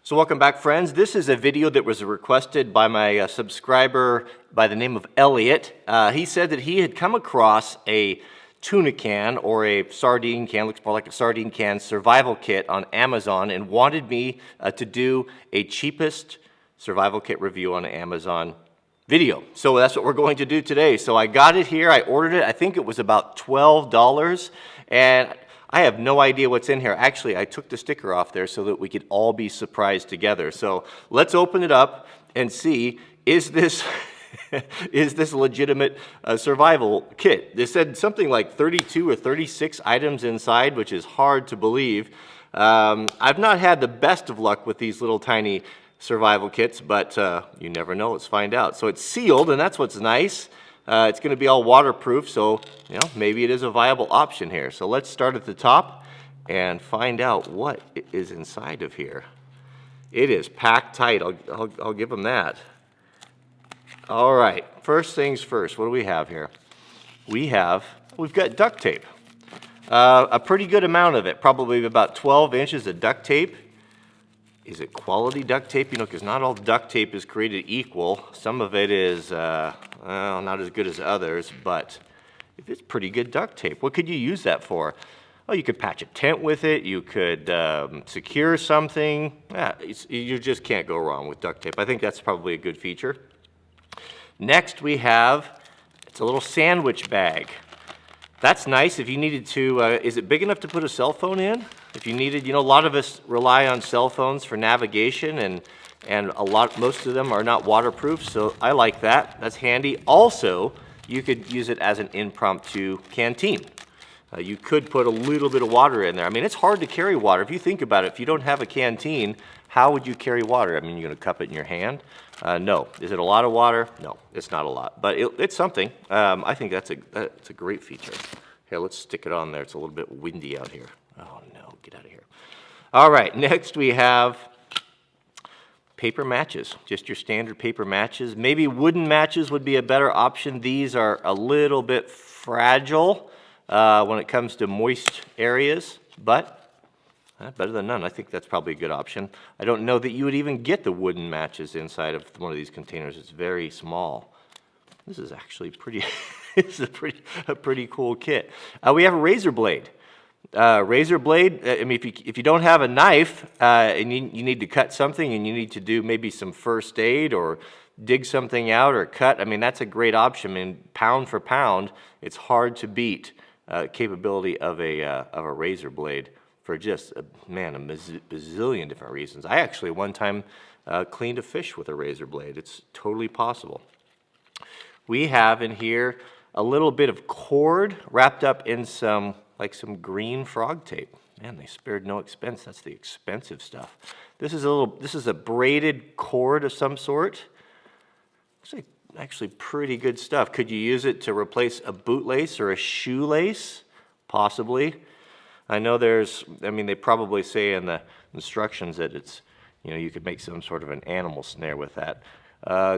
So welcome back, friends. This is a video that was requested by my subscriber by the name of Elliot. He said that he had come across a tuna can or a sardine can, looks more like a sardine can survival kit on Amazon and wanted me to do a cheapest survival kit review on Amazon video. So that's what we're going to do today. So I got it here, I ordered it, I think it was about $12, and I have no idea what's in here. Actually, I took the sticker off there so that we could all be surprised together. So let's open it up and see, is this is this a legitimate survival kit? They said something like 32 or 36 items inside, which is hard to believe. I've not had the best of luck with these little tiny survival kits, but you never know. Let's find out. So it's sealed, and that's what's nice. It's going to be all waterproof, so maybe it is a viable option here. So let's start at the top and find out what is inside of here. It is packed tight. I'll give them that. All right, first things first. What do we have here? We've got duct tape. A pretty good amount of it, probably about 12 inches of duct tape. Is it quality duct tape? Because not all duct tape is created equal. Some of it is not as good as others, but if it's pretty good duct tape, what could you use that for? Oh, you could patch a tent with it. You could secure something. You just can't go wrong with duct tape. I think that's probably a good feature. Next we have, it's a little sandwich bag. That's nice if you needed to, is it big enough to put a cell phone in? If you needed, a lot of us rely on cell phones for navigation, and most of them are not waterproof, so I like that. That's handy. Also, you could use it as an impromptu canteen. You could put a little bit of water in there. I mean, it's hard to carry water. If you think about it, if you don't have a canteen, how would you carry water? I mean, you're going to cup it in your hand? No. Is it a lot of water? No, it's not a lot, but it's something. I think that's a great feature. Here, let's stick it on there. It's a little bit windy out here. Oh no, get out of here. All right, next we have paper matches, just your standard paper matches. Maybe wooden matches would be a better option. These are a little bit fragile when it comes to moist areas, but better than none. I think that's probably a good option. I don't know that you would even get the wooden matches inside of one of these containers. It's very small. This is actually pretty, this is a pretty cool kit. We have a razor blade. Razor blade, I mean, if you don't have a knife and you need to cut something and you need to do maybe some first aid or dig something out or cut, I mean, that's a great option. I mean, pound for pound, it's hard to beat capability of a razor blade for just, a bazillion different reasons. I actually one time cleaned a fish with a razor blade. It's totally possible. We have in here a little bit of cord wrapped up in some green frog tape. Man, they spared no expense. That's the expensive stuff. This is a braided cord of some sort. Looks like actually pretty good stuff. Could you use it to replace a bootlace or a shoelace? Possibly. I know they probably say in the instructions that it's, you could make some sort of an animal snare with that.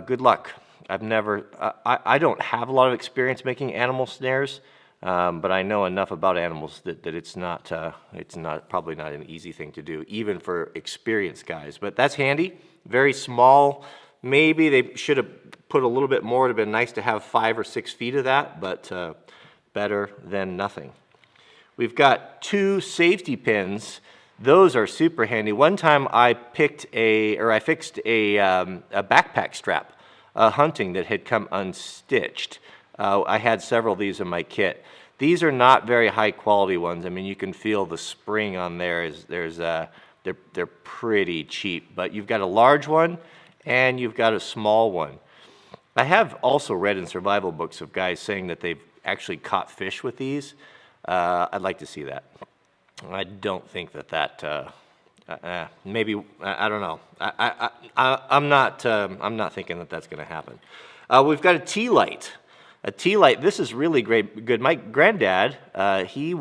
Good luck. I don't have a lot of experience making animal snares. But I know enough about animals that it's probably not an easy thing to do, even for experienced guys. But that's handy. Very small. Maybe they should have put a little bit more. It would have been nice to have 5 or 6 feet of that, but better than nothing. We've got 2 safety pins. Those are super handy. One time I fixed a backpack strap, hunting that had come unstitched. I had several of these in my kit. These are not very high quality ones. I mean, you can feel the spring on there. They're pretty cheap. But you've got a large one and you've got a small one. I have also read in survival books of guys saying that they've actually caught fish with these. I'd like to see that. I don't think that maybe, I don't know. I'm not thinking that that's going to happen. We've got a tea light. A tea light, this is really good. My granddad, he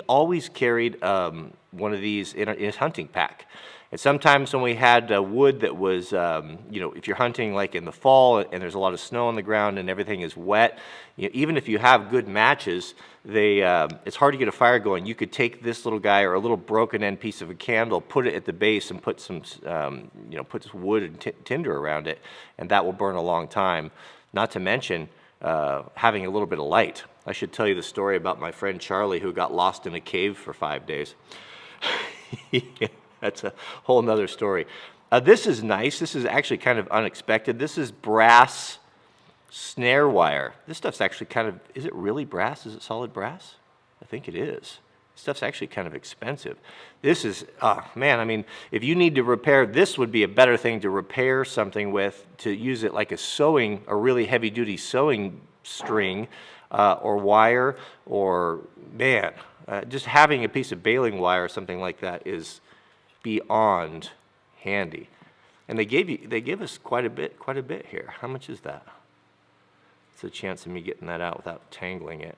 always carried one of these in his hunting pack. And sometimes when we had wood that was, if you're hunting like in the fall and there's a lot of snow on the ground and everything is wet, even if you have good matches, it's hard to get a fire going. You could take this little guy or a little broken end piece of a candle, put it at the base, and put some, put some wood and tinder around it, and that will burn a long time. Not to mention having a little bit of light. I should tell you the story about my friend Charlie who got lost in a cave for 5 days. That's a whole nother story. This is nice. This is actually kind of unexpected. This is brass snare wire. This stuff's actually kind of, is it really brass? Is it solid brass? I think it is. This stuff's actually kind of expensive. This is, man, I mean, if you need to repair, this would be a better thing to repair something with, to use it like a really heavy duty sewing string or wire, or man, just having a piece of baling wire or something like that is beyond handy. And they give us quite a bit here. How much is that? It's a chance of me getting that out without tangling it.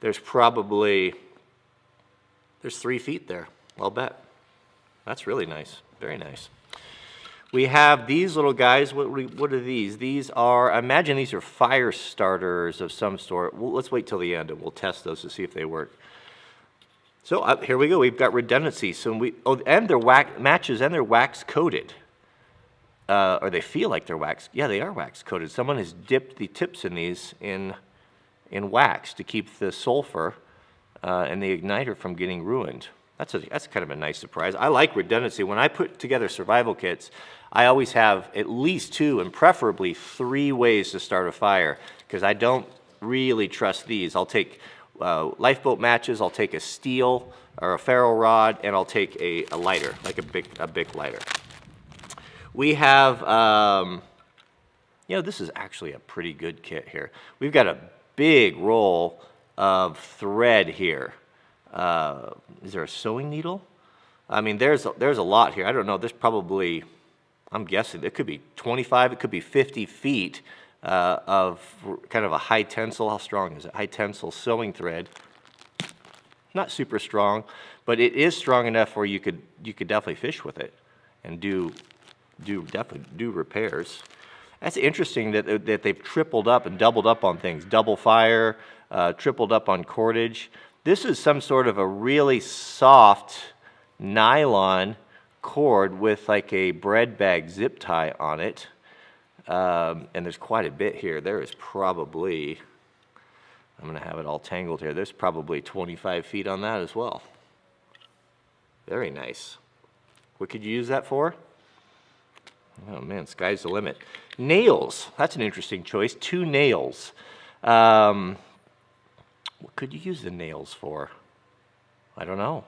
There's 3 feet there, I'll bet. That's really nice, very nice. We have these little guys. What are these? These are, I imagine these are fire starters of some sort. Well, let's wait till the end and we'll test those to see if they work. So here we go. We've got redundancy. So and they're matches, and they're wax coated, or they feel like they're wax. Yeah, they are wax coated. Someone has dipped the tips in these in wax to keep the sulfur and the igniter from getting ruined. That's kind of a nice surprise. I like redundancy. When I put together survival kits, I always have at least 2 and preferably 3 ways to start a fire, because I don't really trust these. I'll take lifeboat matches, I'll take a steel or a ferro rod, and I'll take a lighter, like a big lighter. We have, this is actually a pretty good kit here. We've got a big roll of thread here. Is there a sewing needle? I mean, there's a lot here. I don't know. There's probably, I'm guessing, it could be 25, it could be 50 feet of kind of a high tensile. How strong is it? High tensile sewing thread. Not super strong, but it is strong enough where you could definitely fish with it and definitely do repairs. That's interesting that they've tripled up and doubled up on things. Double fire, tripled up on cordage. This is some sort of a really soft nylon cord with like a bread bag zip tie on it. And there's quite a bit here. There is probably, I'm going to have it all tangled here. There's probably 25 feet on that as well. Very nice. What could you use that for? Oh man, sky's the limit. Nails. That's an interesting choice. 2 nails. What could you use the nails for? I don't know.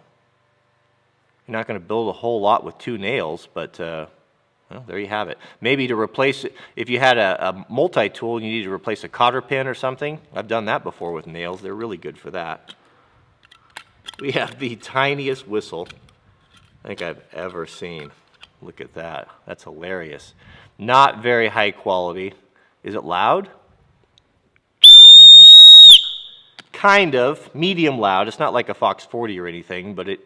You're not going to build a whole lot with 2 nails, but well, there you have it. Maybe to replace it, if you had a multi-tool and you need to replace a cotter pin or something. I've done that before with nails. They're really good for that. We have the tiniest whistle I think I've ever seen. Look at that. That's hilarious. Not very high quality. Is it loud? Kind of. Medium loud. It's not like a Fox 40 or anything, but it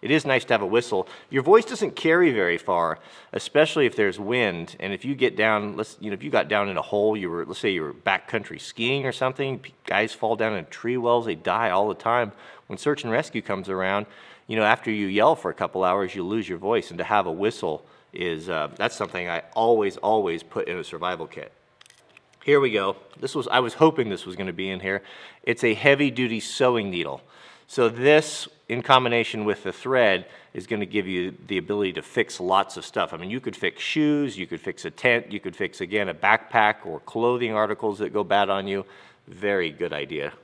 is nice to have a whistle. Your voice doesn't carry very far, especially if there's wind. And if you get down, if you got down in a hole, let's say you were backcountry skiing or something, guys fall down in tree wells, they die all the time. When search and rescue comes around, after you yell for a couple hours, you lose your voice. And to have a whistle is, that's something I always put in a survival kit. Here we go. I was hoping this was going to be in here. It's a heavy-duty sewing needle. So this, in combination with the thread, is going to give you the ability to fix lots of stuff. I mean, you could fix shoes, you could fix a tent, you could fix, again, a backpack or clothing articles that go bad on you. Very good idea.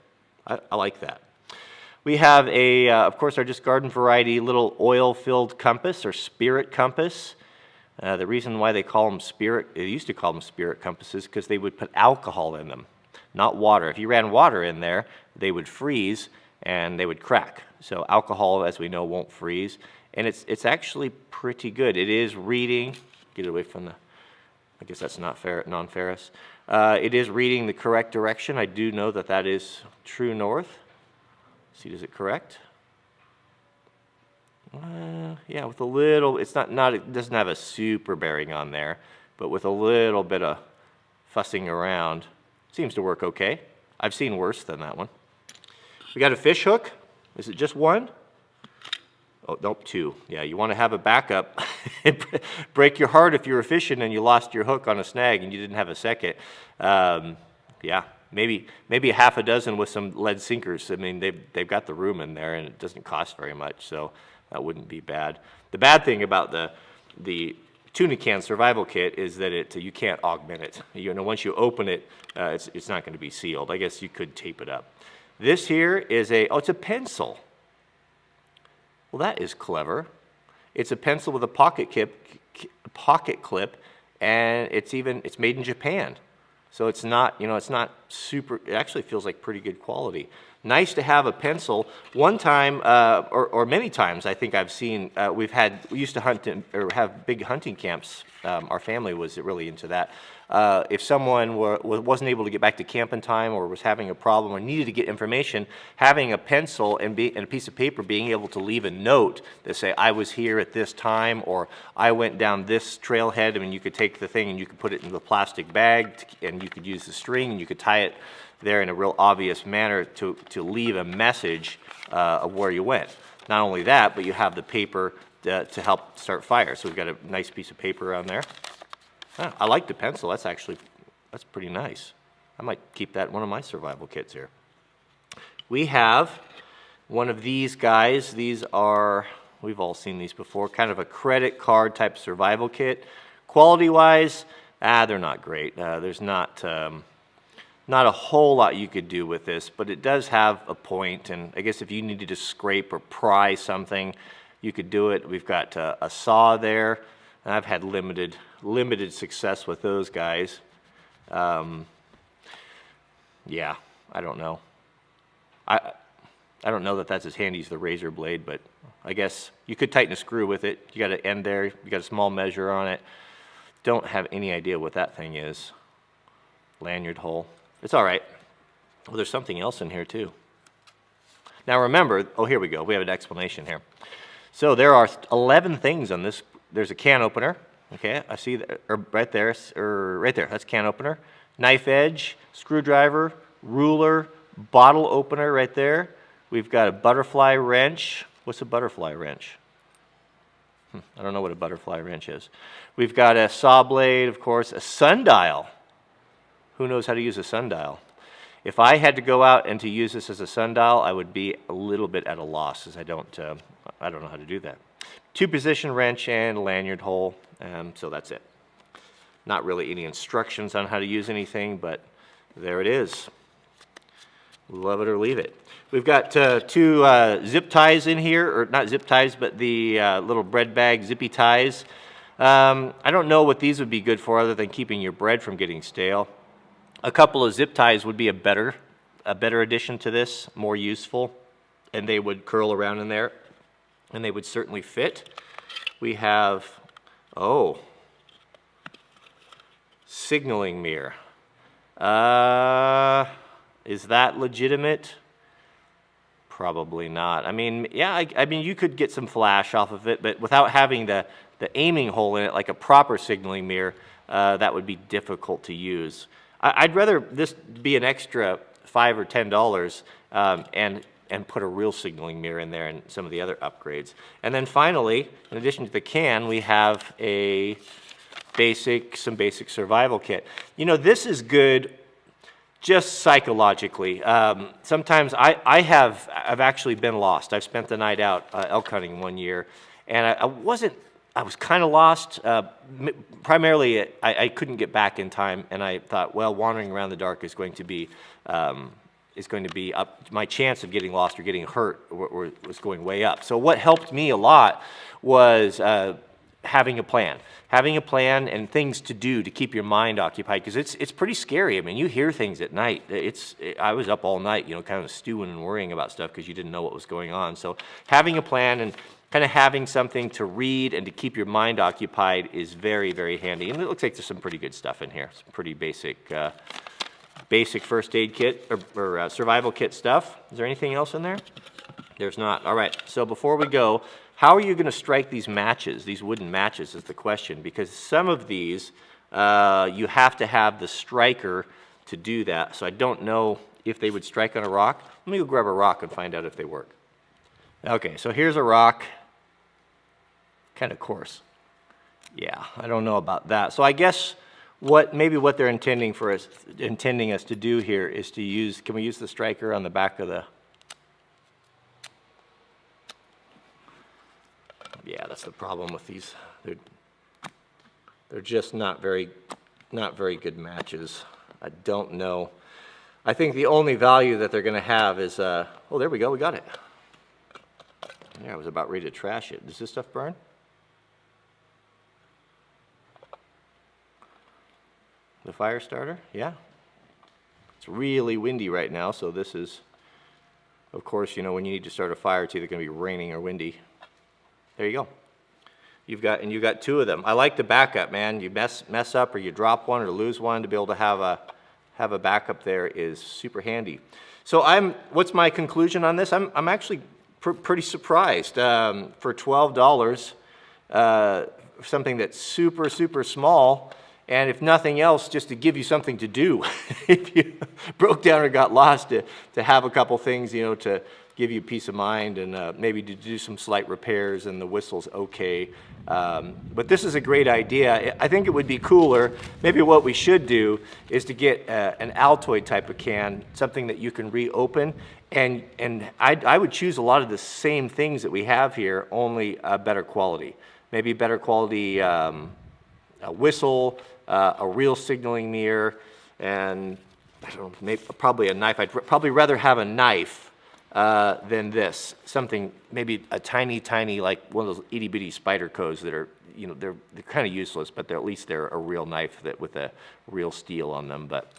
I like that. We have of course, our just garden variety little oil-filled compass or spirit compass. The reason why they used to call them spirit compasses, because they would put alcohol in them, not water. If you ran water in there, they would freeze and they would crack. So alcohol, as we know, won't freeze. And it's actually pretty good. It is reading, get it away from I guess that's not fair, non-ferrous. It is reading the correct direction. I do know that that is true north. See, does it correct? Yeah, with a little, it's not, it doesn't have a super bearing on there, but with a little bit of fussing around, seems to work okay. I've seen worse than that one. We got a fish hook. Is it just one? Oh, nope, two. Yeah, you want to have a backup. Break your heart if you were fishing and you lost your hook on a snag and you didn't have a second. Yeah, maybe a half a dozen with some lead sinkers. I mean, they've got the room in there and it doesn't cost very much, so that wouldn't be bad. The bad thing about the tuna can survival kit is that you can't augment it. You know, once you open it, it's not going to be sealed. I guess you could tape it up. This here is it's a pencil. Well, that is clever. It's a pencil with a pocket clip, and it's made in Japan. So it's not, it's not super, it actually feels like pretty good quality. Nice to have a pencil. One time, or many times, I think I've seen, we used to hunt or have big hunting camps. Our family was really into that. If someone wasn't able to get back to camp in time or was having a problem or needed to get information, having a pencil and a piece of paper, being able to leave a note that say, I was here at this time, or I went down this trailhead. I mean, you could take the thing and you could put it in the plastic bag, and you could use the string and you could tie it there in a real obvious manner to leave a message of where you went. Not only that, but you have the paper to help start fire. So we've got a nice piece of paper on there. I like the pencil. That's pretty nice. I might keep that in one of my survival kits here. We have one of these guys. These are, we've all seen these before, kind of a credit card type survival kit. Quality-wise, they're not great. There's not a whole lot you could do with this, but it does have a point, and I guess if you needed to scrape or pry something, you could do it. We've got a saw there, and I've had limited success with those guys. Yeah, I don't know. I don't know that that's as handy as the razor blade, but I guess you could tighten a screw with it. You got an end there, you got a small measure on it. Don't have any idea what that thing is. Lanyard hole. It's all right. Well, there's something else in here too. Now remember, here we go. We have an explanation here. So there are 11 things on this. There's a can opener. Okay, I see that, right there, that's can opener. Knife edge, screwdriver, ruler, bottle opener right there. We've got a butterfly wrench. What's a butterfly wrench? I don't know what a butterfly wrench is. We've got a saw blade, of course, a sundial. Who knows how to use a sundial? If I had to go out and to use this as a sundial, I would be a little bit at a loss, as I don't know how to do that. 2-position wrench and a lanyard hole, so that's it. Not really any instructions on how to use anything, but there it is. Love it or leave it. We've got 2 zip ties in here, or not zip ties, but the little bread bag zippy ties. I don't know what these would be good for other than keeping your bread from getting stale. A couple of zip ties would be a better addition to this, more useful, and they would curl around in there, and they would certainly fit. We have, signaling mirror. Is that legitimate? Probably not. I mean, yeah, I mean, you could get some flash off of it, but without having the aiming hole in it, like a proper signaling mirror, that would be difficult to use. I'd rather this be an extra $5 or $10 and put a real signaling mirror in there and some of the other upgrades. And then finally, in addition to the can, we have some basic survival kit. You know, this is good just psychologically. Sometimes I've actually been lost. I've spent the night out elk hunting one year, and I was kind of lost. Primarily, I couldn't get back in time, and I thought, well, wandering around the dark is going to be up. My chance of getting lost or getting hurt was going way up. So what helped me a lot was having a plan and things to do to keep your mind occupied, because it's pretty scary. I mean, you hear things at night. I was up all night, kind of stewing and worrying about stuff because you didn't know what was going on. So having a plan kind of having something to read and to keep your mind occupied is very, very handy. And it looks like there's some pretty good stuff in here. Some pretty basic first aid kit or survival kit stuff. Is there anything else in there? There's not. All right, so before we go, how are you going to strike these matches, these wooden matches is the question, because some of these, you have to have the striker to do that. So I don't know if they would strike on a rock. Let me go grab a rock and find out if they work. Okay, so here's a rock. Kind of coarse. Yeah, I don't know about that. So I guess maybe what they're intending us to do here is to use, can we use the striker on the back of the, yeah, that's the problem with these. They're just not very good matches. I don't know. I think the only value that they're going to have is, oh, there we go, we got it. Yeah, I was about ready to trash it. Does this stuff burn? The fire starter? Yeah. It's really windy right now, so this is, of course, you know, when you need to start a fire, it's either going to be raining or windy. There you go. You've got two of them. I like the backup, man. You mess up or you drop one or lose one, to be able to have a backup there is super handy. So what's my conclusion on this? I'm actually pretty surprised. For $12, something that's super, super small, and if nothing else, just to give you something to do. If you broke down or got lost, to have a couple things, you know, to give you peace of mind, and maybe to do some slight repairs, and the whistle's okay. But this is a great idea. I think it would be cooler, maybe what we should do is to get an Altoid type of can, something that you can reopen, and I would choose a lot of the same things that we have here, only a better quality. Maybe better quality a whistle, a real signaling mirror, and I don't know, maybe, probably a knife. I'd probably rather have a knife than this. Something, maybe a tiny, like one of those itty bitty Spydercos that are, you know, they're kind of useless, but at least they're a real knife that with a real steel on them. But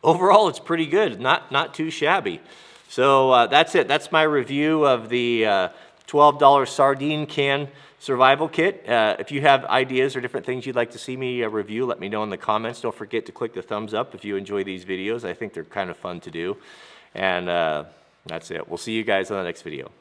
overall, it's pretty good. Not too shabby. So that's it. That's my review of the $12 sardine can survival kit. If you have ideas or different things you'd like to see me review, let me know in the comments. Don't forget to click the thumbs up if you enjoy these videos. I think they're kind of fun to do. And that's it. We'll see you guys on the next video.